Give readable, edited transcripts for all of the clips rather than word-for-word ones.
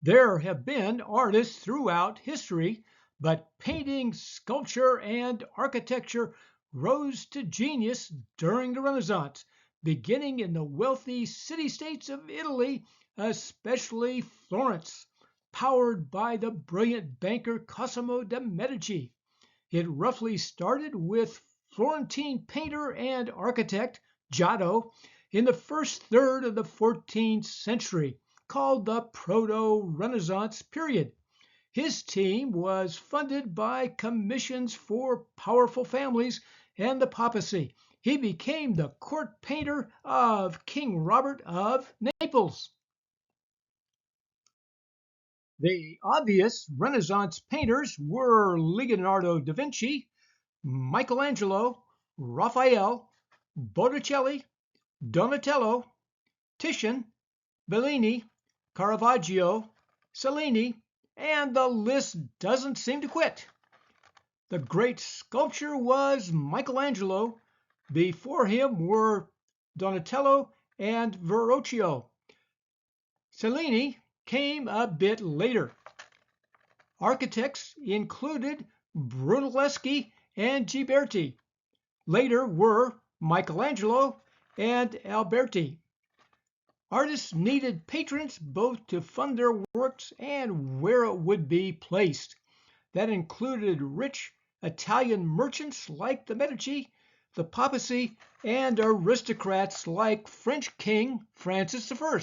There have been artists throughout history, but painting, sculpture, and architecture rose to genius during the Renaissance, beginning in the wealthy city-states of Italy, especially Florence, powered by the brilliant banker Cosimo de' Medici. It roughly started with Florentine painter and architect Giotto in the first third of the 14th century, called the Proto-Renaissance period. His team was funded by commissions for powerful families and the papacy. He became the court painter of King Robert of Naples. The obvious Renaissance painters were Leonardo da Vinci, Michelangelo, Raphael, Botticelli, Donatello, Titian, Bellini, Caravaggio, Cellini, and the list doesn't seem to quit. The great sculptor was Michelangelo. Before him were Donatello and Verrocchio. Cellini came a bit later. Architects included Brunelleschi and Ghiberti. Later were Michelangelo and Alberti. Artists needed patrons both to fund their works and where it would be placed. That included rich Italian merchants like the Medici, the papacy, and aristocrats like French King Francis I.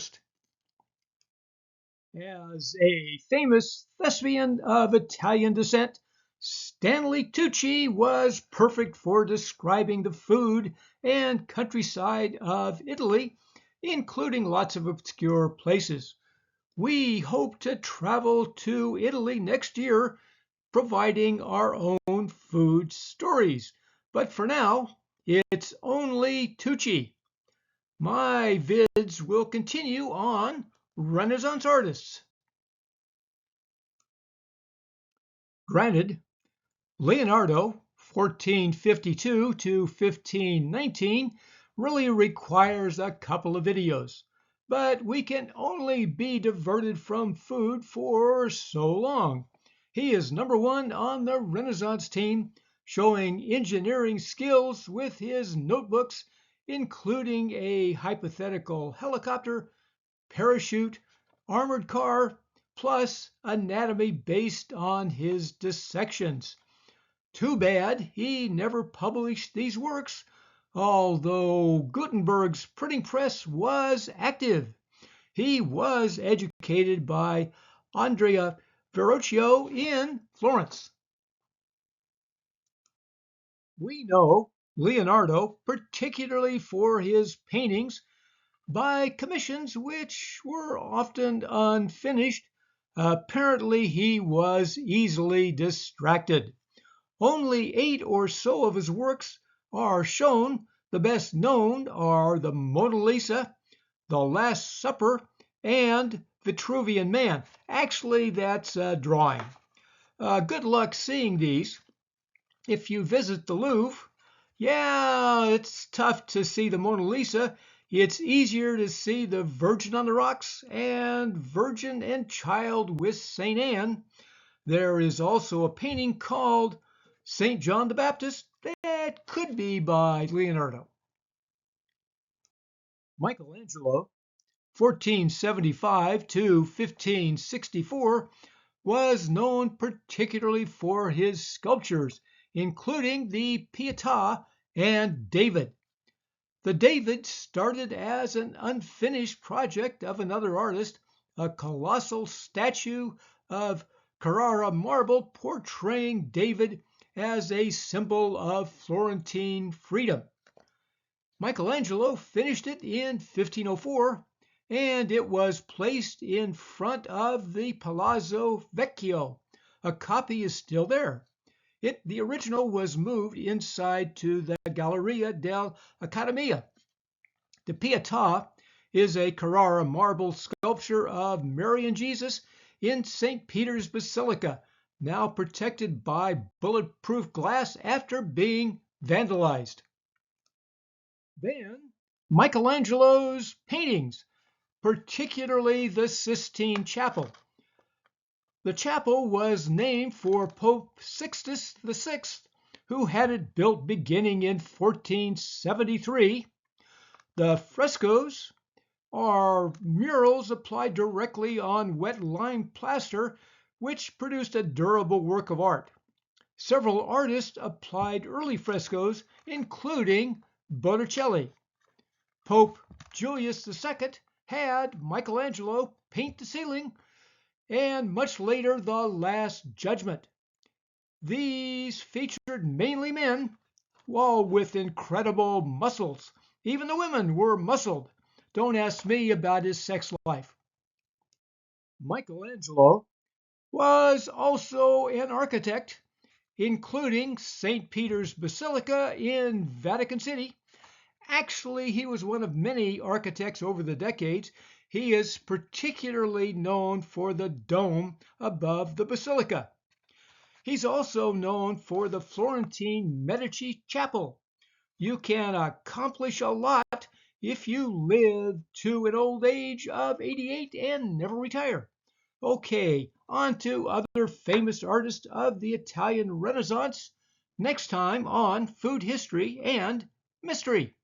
As a famous thespian of Italian descent, Stanley Tucci was perfect for describing the food and countryside of Italy, including lots of obscure places. We hope to travel to Italy next year, providing our own food stories. But for now, it's only Tucci. My vids will continue on Renaissance artists. Granted, Leonardo, 1452 to 1519, really requires a couple of videos, but we can only be diverted from food for so long. He is number one on the Renaissance team, showing engineering skills with his notebooks, including a hypothetical helicopter, parachute, armored car, plus anatomy based on his dissections. Too bad he never published these works, although Gutenberg's printing press was active. He was educated by Andrea Verrocchio in Florence. We know Leonardo particularly for his paintings by commissions which were often unfinished. Apparently, he was easily distracted. Only 8 or so of his works are shown. The best known are the Mona Lisa, the Last Supper, and Vitruvian Man. Actually, that's a drawing. Good luck seeing these. If you visit the Louvre, yeah, it's tough to see the Mona Lisa. It's easier to see the Virgin on the Rocks and Virgin and Child with St. Anne. There is also a painting called St. John the Baptist that could be by Leonardo. Michelangelo, 1475 to 1564, was known particularly for his sculptures, including the Pietà and David. The David started as an unfinished project of another artist, a colossal statue of Carrara marble portraying David as a symbol of Florentine freedom. Michelangelo finished it in 1504, and it was placed in front of the Palazzo Vecchio. A copy is still there. The original was moved inside to the Galleria dell'Accademia. The Pietà is a Carrara marble sculpture of Mary and Jesus in St. Peter's Basilica, now protected by bulletproof glass after being vandalized. Then Michelangelo's paintings, particularly the Sistine Chapel. The chapel was named for Pope Sixtus VI, who had it built beginning in 1473. The frescoes are murals applied directly on wet lime plaster, which produced a durable work of art. Several artists applied early frescoes, including Botticelli. Pope Julius II had Michelangelo paint the ceiling, and much later the Last Judgment. These featured mainly men, all with incredible muscles. Even the women were muscled. Don't ask me about his sex life. Michelangelo was also an architect, including St. Peter's Basilica in Vatican City. Actually, he was one of many architects over the decades. He is particularly known for the dome above the basilica. He's also known for the Florentine Medici Chapel. You can accomplish a lot if you live to an old age of 88 and never retire. Okay, on to other famous artists of the Italian Renaissance next time on Food History and Mystery.